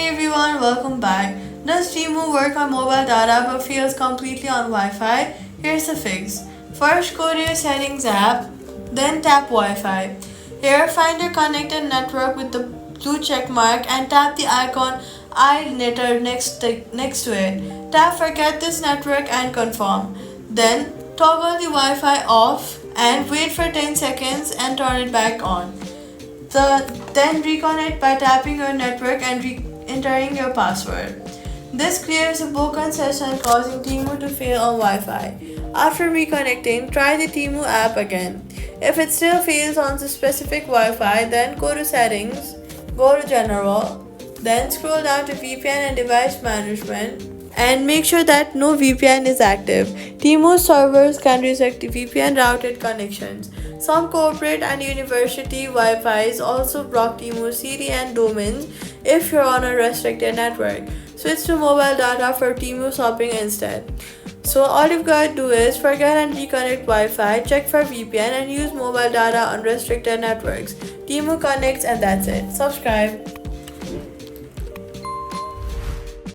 Hey everyone, welcome back. Does Temu work on mobile data but feels completely on Wi-Fi? Here's the fix. First go to your settings app, then tap Wi-Fi. Here find your connected network with the blue check mark and tap the icon I knitter next to it. Tap forget this network and confirm. Then toggle the Wi-Fi off and wait for 10 seconds and turn it back on. Then reconnect by tapping your network and entering your password. This clears a broken session causing Temu to fail on Wi-Fi. After reconnecting, try the Temu app again. If it still fails on the specific Wi-Fi, then go to Settings, go to General, then scroll down to VPN and Device Management and make sure that no VPN is active. Temu servers can reject the VPN routed connections. Some corporate and university Wi-Fi's also block Temu CDN domains if you're on a restricted network. Switch to mobile data for Temu shopping instead. So all you've got to do is forget and reconnect Wi-Fi, check for VPN and use mobile data on restricted networks. Temu connects and that's it. Subscribe.